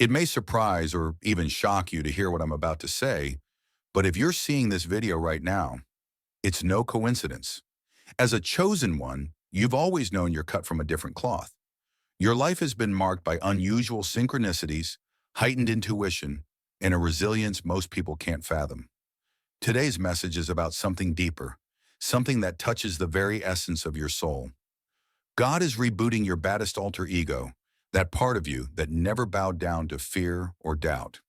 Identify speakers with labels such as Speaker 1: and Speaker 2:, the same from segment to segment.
Speaker 1: It may surprise or even shock you to hear what I'm about to say, but if you're seeing this video right now, it's no coincidence. As a chosen one, you've always known you're cut from a different cloth. Your life has been marked by unusual synchronicities, heightened intuition, and a resilience most people can't fathom. Today's message is about something deeper, something that touches the very essence of your soul. God is rebooting your baddest alter ego, that part of you that never bowed down to fear or doubt.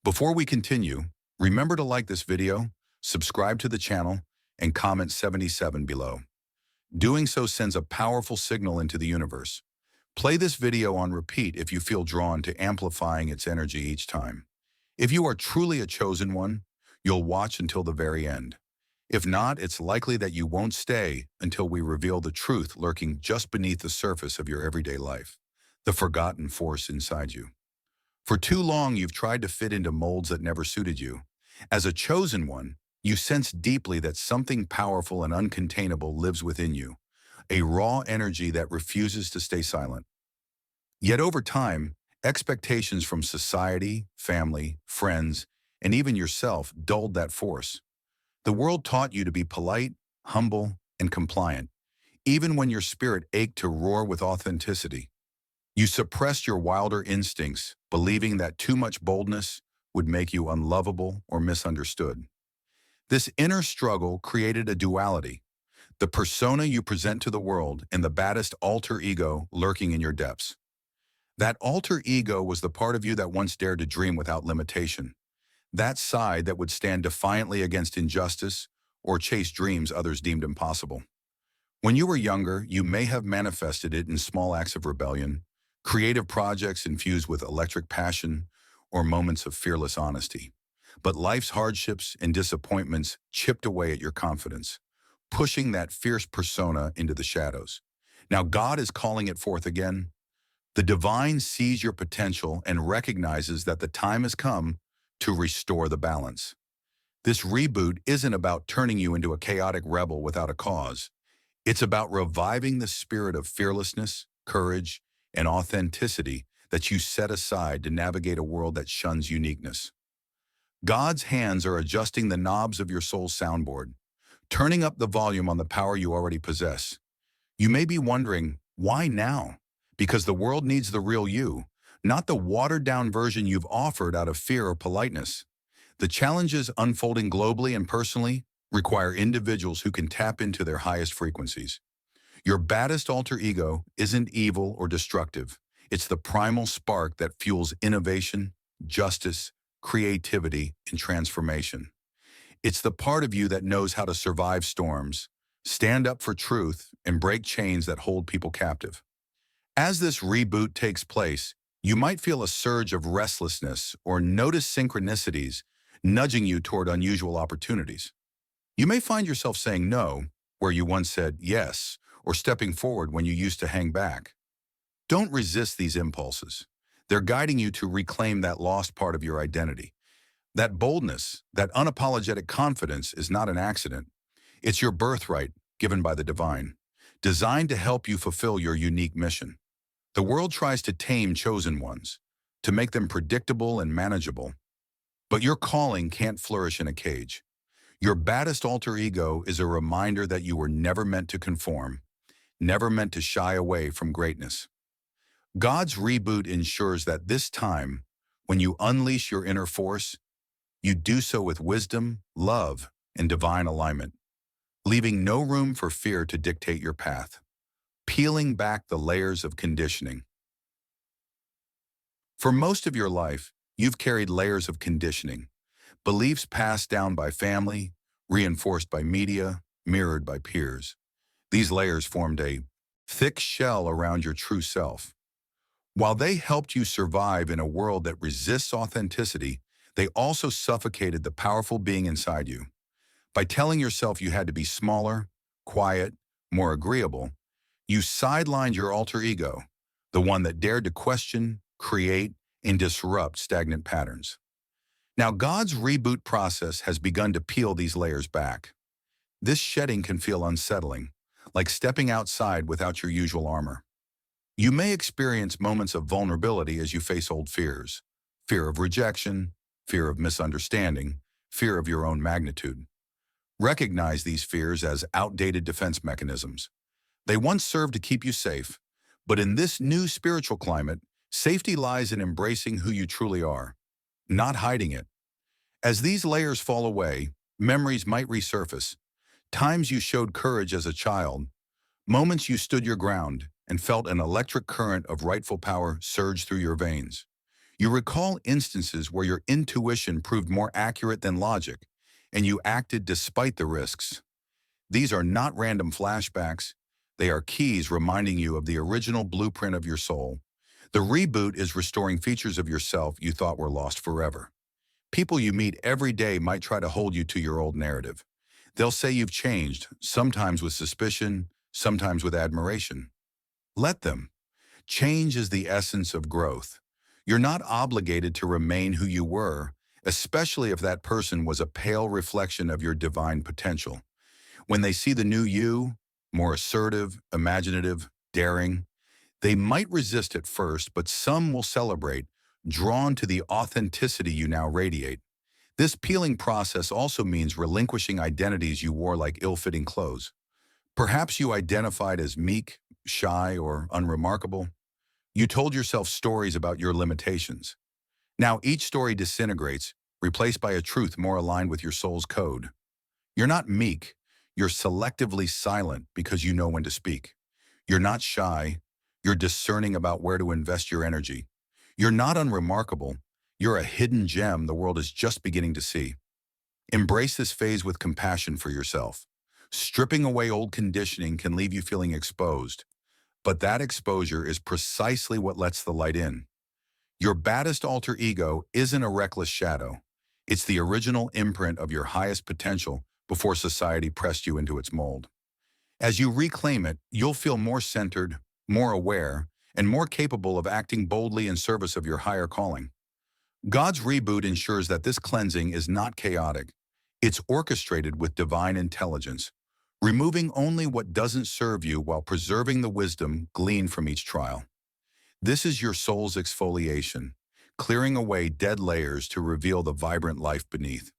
Speaker 1: Before we continue, remember to like this video, subscribe to the channel, and comment 77 below. Doing so sends a powerful signal into the universe. Play this video on repeat if you feel drawn to amplifying its energy each time. If you are truly a chosen one, you'll watch until the very end. If not, it's likely that you won't stay until we reveal the truth lurking just beneath the surface of your everyday life, the forgotten force inside you. For too long, you've tried to fit into molds that never suited you. As a chosen one, you sense deeply that something powerful and uncontainable lives within you, a raw energy that refuses to stay silent. Yet over time, expectations from society, family, friends, and even yourself dulled that force. The world taught you to be polite, humble, and compliant, even when your spirit ached to roar with authenticity. You suppressed your wilder instincts, believing that too much boldness would make you unlovable or misunderstood. This inner struggle created a duality, the persona you present to the world and the baddest alter ego lurking in your depths. That alter ego was the part of you that once dared to dream without limitation, that side that would stand defiantly against injustice or chase dreams others deemed impossible. When you were younger, you may have manifested it in small acts of rebellion, creative projects infused with electric passion, or moments of fearless honesty. But life's hardships and disappointments chipped away at your confidence, pushing that fierce persona into the shadows. Now God is calling it forth again. The divine sees your potential and recognizes that the time has come to restore the balance. This reboot isn't about turning you into a chaotic rebel without a cause. It's about reviving the spirit of fearlessness, courage, and authenticity that you set aside to navigate a world that shuns uniqueness. God's hands are adjusting the knobs of your soul's soundboard, turning up the volume on the power you already possess. You may be wondering, why now? Because the world needs the real you, not the watered-down version you've offered out of fear or politeness. The challenges unfolding globally and personally require individuals who can tap into their highest frequencies. Your baddest alter ego isn't evil or destructive. It's the primal spark that fuels innovation, justice, creativity, and transformation. It's the part of you that knows how to survive storms, stand up for truth, and break chains that hold people captive. As this reboot takes place, you might feel a surge of restlessness or notice synchronicities nudging you toward unusual opportunities. You may find yourself saying no, where you once said yes, or stepping forward when you used to hang back. Don't resist these impulses. They're guiding you to reclaim that lost part of your identity. That boldness, that unapologetic confidence is not an accident. It's your birthright given by the divine, designed to help you fulfill your unique mission. The world tries to tame chosen ones, to make them predictable and manageable. But your calling can't flourish in a cage. Your baddest alter ego is a reminder that you were never meant to conform, never meant to shy away from greatness. God's reboot ensures that this time, when you unleash your inner force, you do so with wisdom, love, and divine alignment, leaving no room for fear to dictate your path, peeling back the layers of conditioning. For most of your life, you've carried layers of conditioning, beliefs passed down by family, reinforced by media, mirrored by peers. These layers formed a thick shell around your true self. While they helped you survive in a world that resists authenticity, they also suffocated the powerful being inside you. By telling yourself you had to be smaller, quiet, more agreeable, you sidelined your alter ego, the one that dared to question, create, and disrupt stagnant patterns. Now, God's reboot process has begun to peel these layers back. This shedding can feel unsettling, like stepping outside without your usual armor. You may experience moments of vulnerability as you face old fears, Fear of rejection, fear of misunderstanding, fear of your own magnitude. Recognize these fears as outdated defense mechanisms. They once served to keep you safe, but in this new spiritual climate, safety lies in embracing who you truly are, not hiding it. As these layers fall away, memories might resurface. Times you showed courage as a child, moments you stood your ground and felt an electric current of rightful power surge through your veins. You recall instances where your intuition proved more accurate than logic, and you acted despite the risks. These are not random flashbacks. They are keys reminding you of the original blueprint of your soul. The reboot is restoring features of yourself you thought were lost forever. People you meet every day might try to hold you to your old narrative. They'll say you've changed, sometimes with suspicion, sometimes with admiration. Let them. Change is the essence of growth. You're not obligated to remain who you were, especially if that person was a pale reflection of your divine potential. When they see the new you, more assertive, imaginative, daring, they might resist at first, but some will celebrate, drawn to the authenticity you now radiate. This peeling process also means relinquishing identities you wore like ill-fitting clothes. Perhaps you identified as meek, shy, or unremarkable. You told yourself stories about your limitations. Now each story disintegrates, replaced by a truth more aligned with your soul's code. You're not meek. You're selectively silent because you know when to speak. You're not shy. You're discerning about where to invest your energy. You're not unremarkable. You're a hidden gem the world is just beginning to see. Embrace this phase with compassion for yourself. Stripping away old conditioning can leave you feeling exposed, but that exposure is precisely what lets the light in. Your baddest alter ego isn't a reckless shadow. It's the original imprint of your highest potential before society pressed you into its mold. As you reclaim it, you'll feel more centered, more aware, and more capable of acting boldly in service of your higher calling. God's reboot ensures that this cleansing is not chaotic. It's orchestrated with divine intelligence, removing only what doesn't serve you while preserving the wisdom gleaned from each trial. This is your soul's exfoliation, clearing away dead layers to reveal the vibrant life beneath.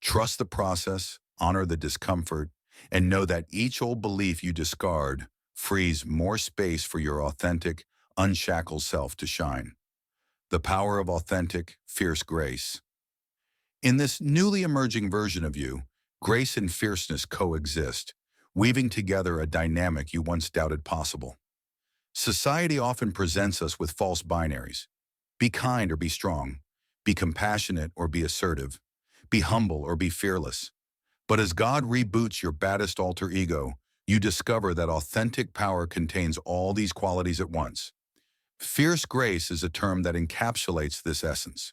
Speaker 1: Trust the process, honor the discomfort, and know that each old belief you discard frees more space for your authentic, unshackled self to shine. The power of authentic, fierce grace. In this newly emerging version of you, grace and fierceness coexist, weaving together a dynamic you once doubted possible. Society often presents us with false binaries. Be kind or be strong. Be compassionate or be assertive. Be humble or be fearless. But as God reboots your baddest alter ego, you discover that authentic power contains all these qualities at once. Fierce grace is a term that encapsulates this essence.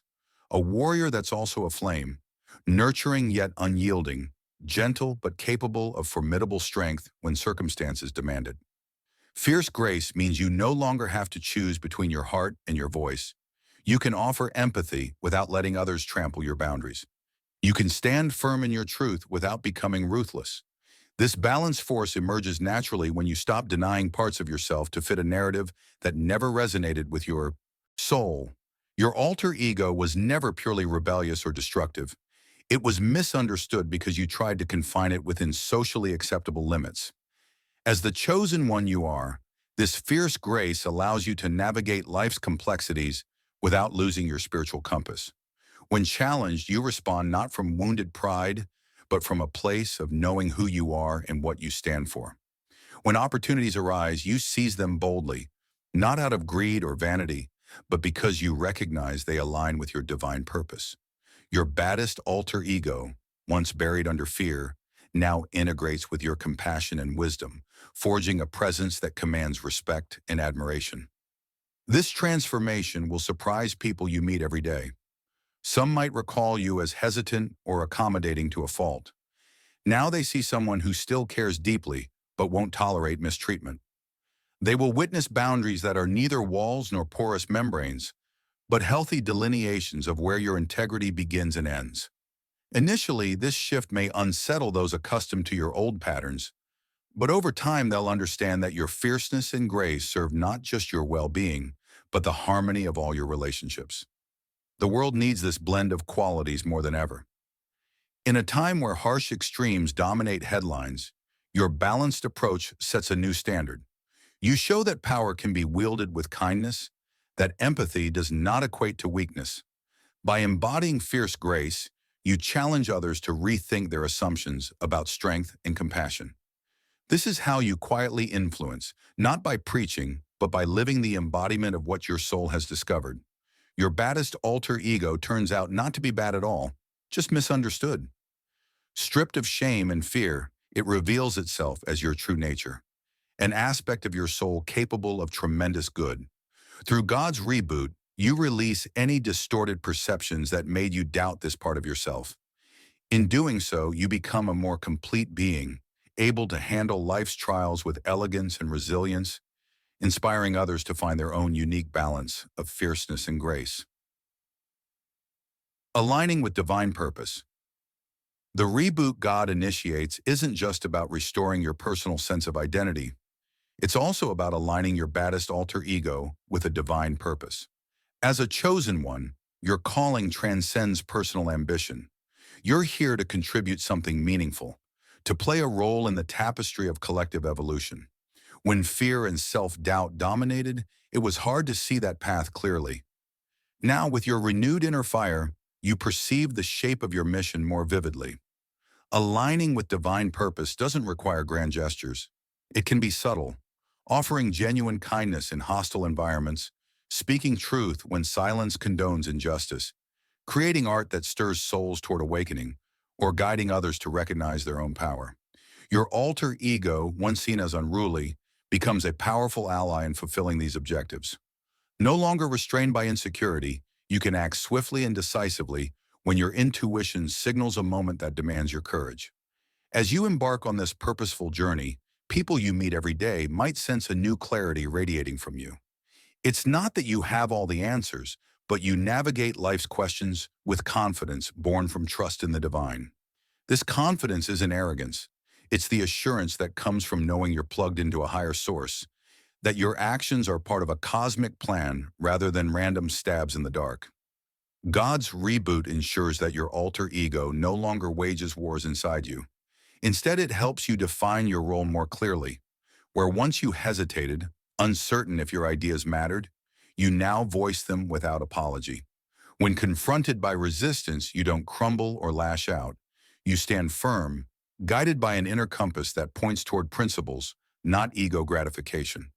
Speaker 1: A warrior that's also a flame, nurturing yet unyielding, gentle but capable of formidable strength when circumstances demand it. Fierce grace means you no longer have to choose between your heart and your voice. You can offer empathy without letting others trample your boundaries. You can stand firm in your truth without becoming ruthless. This balanced force emerges naturally when you stop denying parts of yourself to fit a narrative that never resonated with your soul. Your alter ego was never purely rebellious or destructive. It was misunderstood because you tried to confine it within socially acceptable limits. As the chosen one you are, this fierce grace allows you to navigate life's complexities without losing your spiritual compass. When challenged, you respond not from wounded pride, but from a place of knowing who you are and what you stand for. When opportunities arise, you seize them boldly, not out of greed or vanity, but because you recognize they align with your divine purpose. Your baddest alter ego, once buried under fear, now integrates with your compassion and wisdom, forging a presence that commands respect and admiration. This transformation will surprise people you meet every day. Some might recall you as hesitant or accommodating to a fault. Now they see someone who still cares deeply, but won't tolerate mistreatment. They will witness boundaries that are neither walls nor porous membranes, but healthy delineations of where your integrity begins and ends. Initially, this shift may unsettle those accustomed to your old patterns, but over time they'll understand that your fierceness and grace serve not just your well-being, but the harmony of all your relationships. The world needs this blend of qualities more than ever. In a time where harsh extremes dominate headlines, your balanced approach sets a new standard. You show that power can be wielded with kindness, that empathy does not equate to weakness. By embodying fierce grace, you challenge others to rethink their assumptions about strength and compassion. This is how you quietly influence, not by preaching, but by living the embodiment of what your soul has discovered. Your baddest alter ego turns out not to be bad at all, just misunderstood. Stripped of shame and fear, it reveals itself as your true nature, an aspect of your soul capable of tremendous good. Through God's reboot, you release any distorted perceptions that made you doubt this part of yourself. In doing so, you become a more complete being, able to handle life's trials with elegance and resilience, inspiring others to find their own unique balance of fierceness and grace. Aligning with divine purpose. The reboot God initiates isn't just about restoring your personal sense of identity. It's also about aligning your baddest alter ego with a divine purpose. As a chosen one, your calling transcends personal ambition. You're here to contribute something meaningful, to play a role in the tapestry of collective evolution. When fear and self-doubt dominated, it was hard to see that path clearly. Now, with your renewed inner fire, you perceive the shape of your mission more vividly. Aligning with divine purpose doesn't require grand gestures. It can be subtle, offering genuine kindness in hostile environments, speaking truth when silence condones injustice, creating art that stirs souls toward awakening, or guiding others to recognize their own power. Your alter ego, once seen as unruly, becomes a powerful ally in fulfilling these objectives. No longer restrained by insecurity, you can act swiftly and decisively when your intuition signals a moment that demands your courage. As you embark on this purposeful journey, people you meet every day might sense a new clarity radiating from you. It's not that you have all the answers, but you navigate life's questions with confidence born from trust in the divine. This confidence isn't arrogance. It's the assurance that comes from knowing you're plugged into a higher source, that your actions are part of a cosmic plan rather than random stabs in the dark. God's reboot ensures that your alter ego no longer wages wars inside you. Instead, it helps you define your role more clearly. Where once you hesitated, uncertain if your ideas mattered, you now voice them without apology. When confronted by resistance, you don't crumble or lash out. You stand firm, guided by an inner compass that points toward principles, not ego gratification.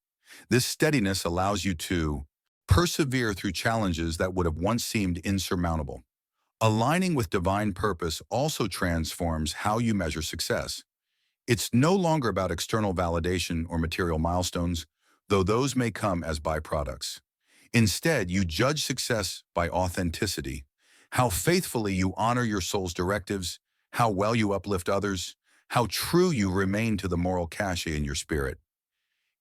Speaker 1: This steadiness allows you to persevere through challenges that would have once seemed insurmountable. Aligning with divine purpose also transforms how you measure success. It's no longer about external validation or material milestones, though those may come as byproducts. Instead, you judge success by authenticity, how faithfully you honor your soul's directives, how well you uplift others, how true you remain to the moral cachet in your spirit.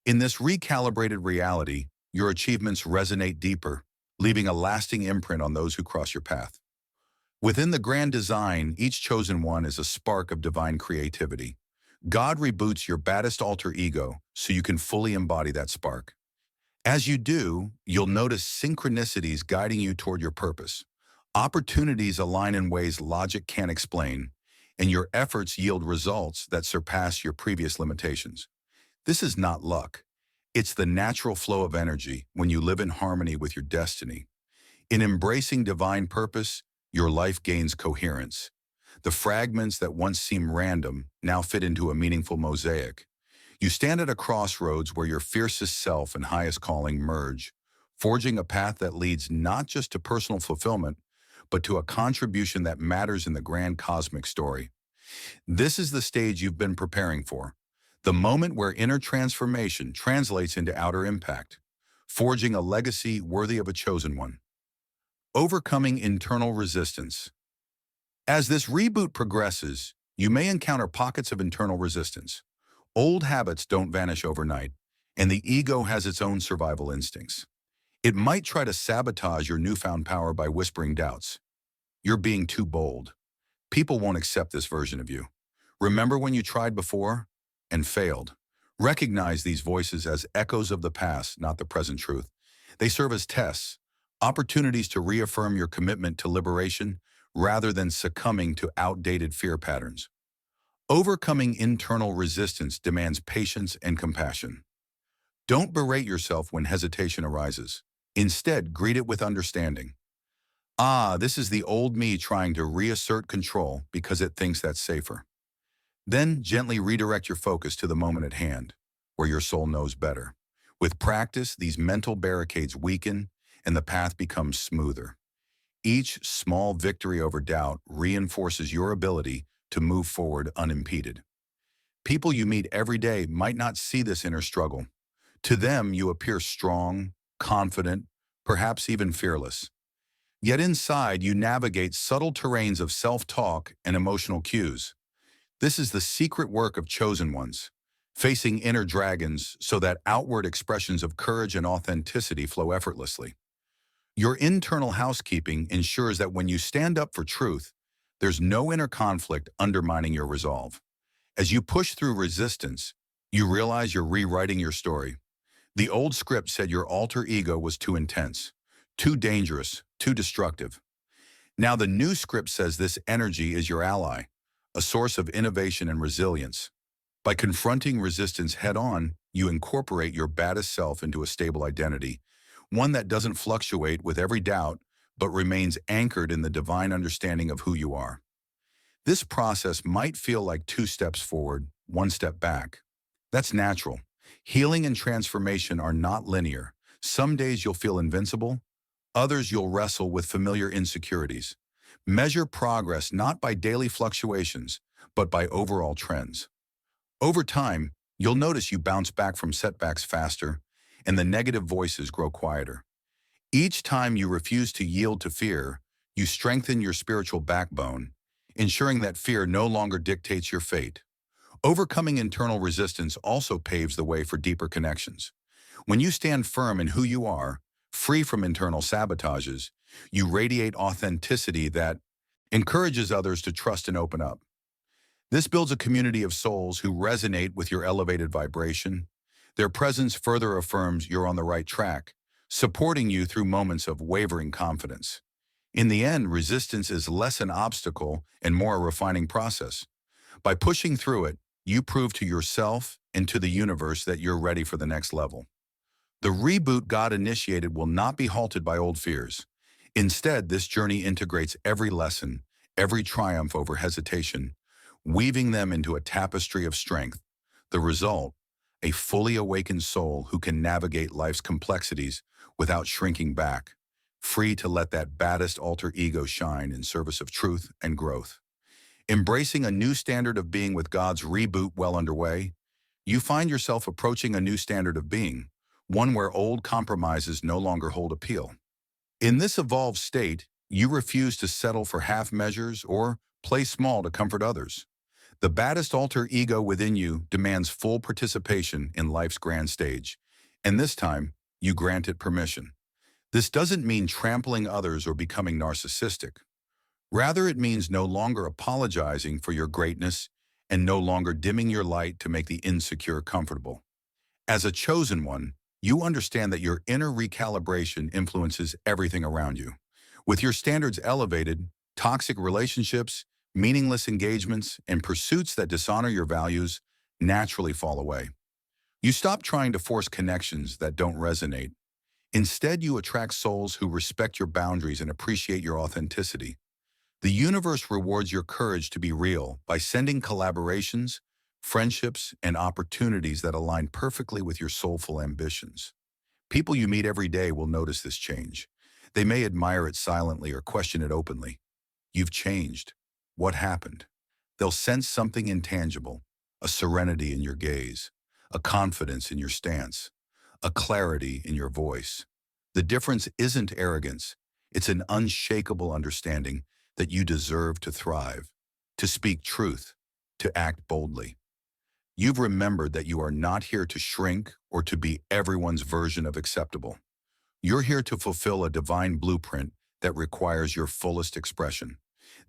Speaker 1: In this recalibrated reality, your achievements resonate deeper, leaving a lasting imprint on those who cross your path. Within the grand design, each chosen one is a spark of divine creativity. God reboots your baddest alter ego so you can fully embody that spark. As you do, you'll notice synchronicities guiding you toward your purpose. Opportunities align in ways logic can't explain, and your efforts yield results that surpass your previous limitations. This is not luck. It's the natural flow of energy when you live in harmony with your destiny. In embracing divine purpose, your life gains coherence. The fragments that once seemed random now fit into a meaningful mosaic. You stand at a crossroads where your fiercest self and highest calling merge, forging a path that leads not just to personal fulfillment, but to a contribution that matters in the grand cosmic story. This is the stage you've been preparing for, the moment where inner transformation translates into outer impact, forging a legacy worthy of a chosen one. Overcoming internal resistance. As this reboot progresses, you may encounter pockets of internal resistance. Old habits don't vanish overnight, and the ego has its own survival instincts. It might try to sabotage your newfound power by whispering doubts. You're being too bold. People won't accept this version of you. Remember when you tried before and failed? Recognize these voices as echoes of the past, not the present truth. They serve as tests, opportunities to reaffirm your commitment to liberation rather than succumbing to outdated fear patterns. Overcoming internal resistance demands patience and compassion. Don't berate yourself when hesitation arises. Instead, greet it with understanding. Ah, this is the old me trying to reassert control because it thinks that's safer. Then gently redirect your focus to the moment at hand, where your soul knows better. With practice, these mental barricades weaken and the path becomes smoother. Each small victory over doubt reinforces your ability to move forward unimpeded. People you meet every day might not see this inner struggle. To them, you appear strong, confident, perhaps even fearless. Yet inside, you navigate subtle terrains of self-talk and emotional cues. This is the secret work of chosen ones, facing inner dragons so that outward expressions of courage and authenticity flow effortlessly. Your internal housekeeping ensures that when you stand up for truth, there's no inner conflict undermining your resolve. As you push through resistance, you realize you're rewriting your story. The old script said your alter ego was too intense, too dangerous, too destructive. Now the new script says this energy is your ally, a source of innovation and resilience. By confronting resistance head-on, you incorporate your baddest self into a stable identity, one that doesn't fluctuate with every doubt, but remains anchored in the divine understanding of who you are. This process might feel like 2 steps forward, 1 step back. That's natural. Healing and transformation are not linear. Some days you'll feel invincible, others you'll wrestle with familiar insecurities. Measure progress not by daily fluctuations, but by overall trends. Over time, you'll notice you bounce back from setbacks faster, and the negative voices grow quieter. Each time you refuse to yield to fear, you strengthen your spiritual backbone, ensuring that fear no longer dictates your fate. Overcoming internal resistance also paves the way for deeper connections. When you stand firm in who you are, free from internal sabotages, you radiate authenticity that encourages others to trust and open up. This builds a community of souls who resonate with your elevated vibration. Their presence further affirms you're on the right track, supporting you through moments of wavering confidence. In the end, resistance is less an obstacle and more a refining process. By pushing through it, you prove to yourself and to the universe that you're ready for the next level. The reboot God initiated will not be halted by old fears. Instead, this journey integrates every lesson, every triumph over hesitation, weaving them into a tapestry of strength. The result, a fully awakened soul who can navigate life's complexities without shrinking back, free to let that baddest alter ego shine in service of truth and growth. Embracing a new standard of being with God's reboot well underway, you find yourself approaching a new standard of being, one where old compromises no longer hold appeal. In this evolved state, you refuse to settle for half measures or play small to comfort others. The baddest alter ego within you demands full participation in life's grand stage, and this time, you grant it permission. This doesn't mean trampling others or becoming narcissistic. Rather, it means no longer apologizing for your greatness and no longer dimming your light to make the insecure comfortable. As a chosen one, you understand that your inner recalibration influences everything around you. With your standards elevated, toxic relationships, meaningless engagements, and pursuits that dishonor your values naturally fall away. You stop trying to force connections that don't resonate. Instead, you attract souls who respect your boundaries and appreciate your authenticity. The universe rewards your courage to be real by sending collaborations, friendships, and opportunities that align perfectly with your soulful ambitions. People you meet every day will notice this change. They may admire it silently or question it openly. You've changed. What happened? They'll sense something intangible, a serenity in your gaze, a confidence in your stance, a clarity in your voice. The difference isn't arrogance. It's an unshakable understanding that you deserve to thrive, to speak truth, to act boldly. You've remembered that you are not here to shrink or to be everyone's version of acceptable. You're here to fulfill a divine blueprint that requires your fullest expression.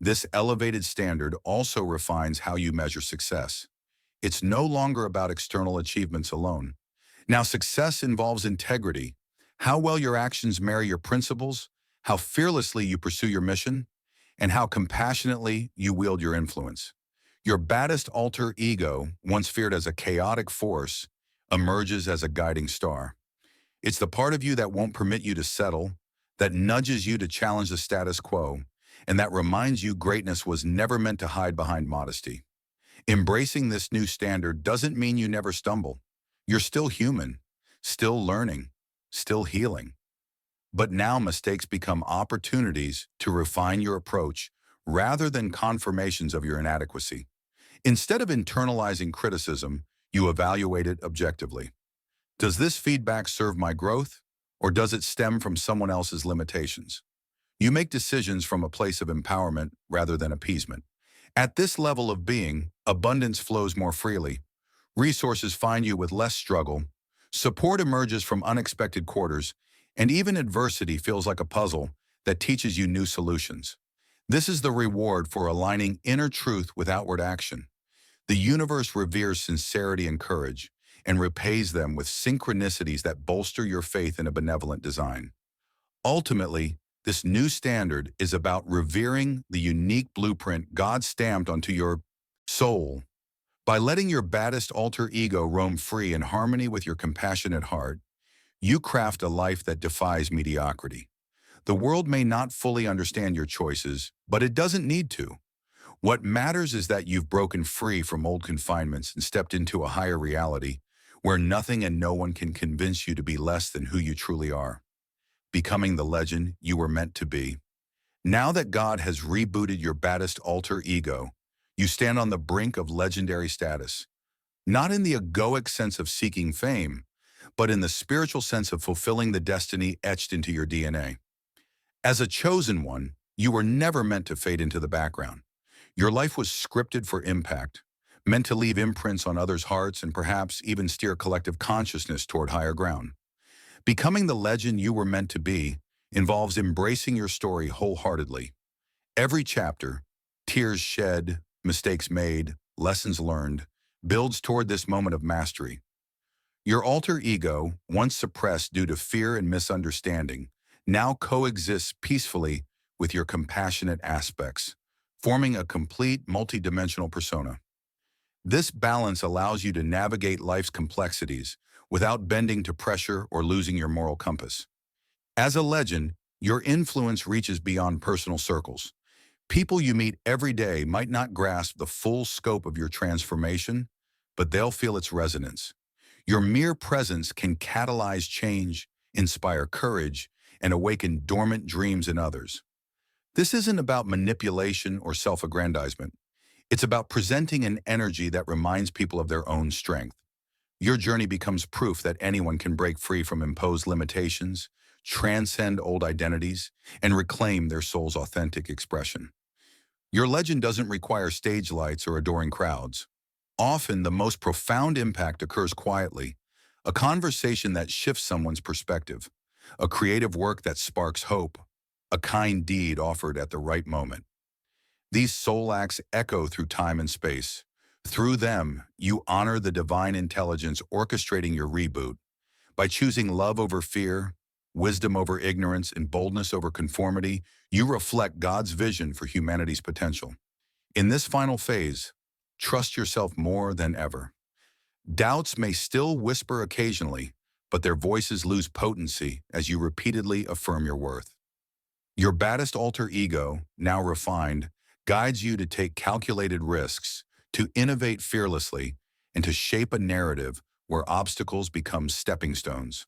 Speaker 1: This elevated standard also refines how you measure success. It's no longer about external achievements alone. Now, success involves integrity, how well your actions marry your principles, how fearlessly you pursue your mission, and how compassionately you wield your influence. Your baddest alter ego, once feared as a chaotic force, emerges as a guiding star. It's the part of you that won't permit you to settle, that nudges you to challenge the status quo, and that reminds you greatness was never meant to hide behind modesty. Embracing this new standard doesn't mean you never stumble. You're still human, still learning, still healing. But now mistakes become opportunities to refine your approach rather than confirmations of your inadequacy. Instead of internalizing criticism, you evaluate it objectively. Does this feedback serve my growth, or does it stem from someone else's limitations? You make decisions from a place of empowerment rather than appeasement. At this level of being, abundance flows more freely. Resources find you with less struggle. Support emerges from unexpected quarters, and even adversity feels like a puzzle that teaches you new solutions. This is the reward for aligning inner truth with outward action. The universe reveres sincerity and courage, and repays them with synchronicities that bolster your faith in a benevolent design. Ultimately, this new standard is about revering the unique blueprint God stamped onto your soul. By letting your baddest alter ego roam free in harmony with your compassionate heart, you craft a life that defies mediocrity. The world may not fully understand your choices, but it doesn't need to. What matters is that you've broken free from old confinements and stepped into a higher reality where nothing and no one can convince you to be less than who you truly are, becoming the legend you were meant to be. Now that God has rebooted your baddest alter ego, you stand on the brink of legendary status, not in the egoic sense of seeking fame, but in the spiritual sense of fulfilling the destiny etched into your DNA. As a chosen one, you were never meant to fade into the background. Your life was scripted for impact, meant to leave imprints on others' hearts and perhaps even steer collective consciousness toward higher ground. Becoming the legend you were meant to be involves embracing your story wholeheartedly. Every chapter, tears shed, mistakes made, lessons learned, builds toward this moment of mastery. Your alter ego, once suppressed due to fear and misunderstanding, now coexists peacefully with your compassionate aspects, forming a complete multidimensional persona. This balance allows you to navigate life's complexities without bending to pressure or losing your moral compass. As a legend, your influence reaches beyond personal circles. People you meet every day might not grasp the full scope of your transformation, but they'll feel its resonance. Your mere presence can catalyze change, inspire courage, and awaken dormant dreams in others. This isn't about manipulation or self-aggrandizement. It's about presenting an energy that reminds people of their own strength. Your journey becomes proof that anyone can break free from imposed limitations, transcend old identities, and reclaim their soul's authentic expression. Your legend doesn't require stage lights or adoring crowds. Often, the most profound impact occurs quietly, a conversation that shifts someone's perspective, a creative work that sparks hope, a kind deed offered at the right moment. These soul acts echo through time and space. Through them, you honor the divine intelligence orchestrating your reboot. By choosing love over fear, wisdom over ignorance, and boldness over conformity, you reflect God's vision for humanity's potential. In this final phase, trust yourself more than ever. Doubts may still whisper occasionally, but their voices lose potency as you repeatedly affirm your worth. Your baddest alter ego, now refined, guides you to take calculated risks, to innovate fearlessly, and to shape a narrative where obstacles become stepping stones.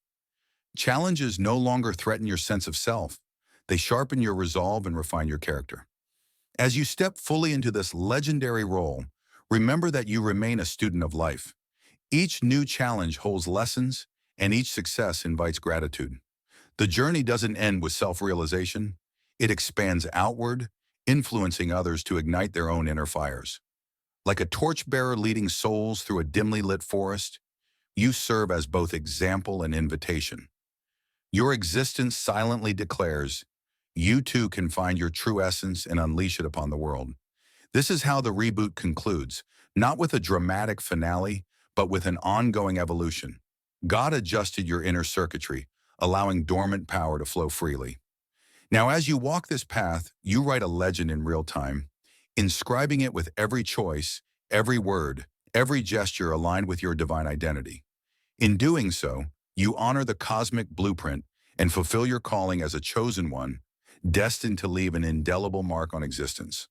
Speaker 1: Challenges no longer threaten your sense of self. They sharpen your resolve and refine your character. As you step fully into this legendary role, remember that you remain a student of life. Each new challenge holds lessons, and each success invites gratitude. The journey doesn't end with self-realization. It expands outward, influencing others to ignite their own inner fires. Like a torchbearer leading souls through a dimly lit forest, you serve as both example and invitation. Your existence silently declares, you too can find your true essence and unleash it upon the world. This is how the reboot concludes, not with a dramatic finale, but with an ongoing evolution. God adjusted your inner circuitry, allowing dormant power to flow freely. Now, as you walk this path, you write a legend in real time, inscribing it with every choice, every word, every gesture aligned with your divine identity. In doing so, you honor the cosmic blueprint and fulfill your calling as a chosen one, destined to leave an indelible mark on existence.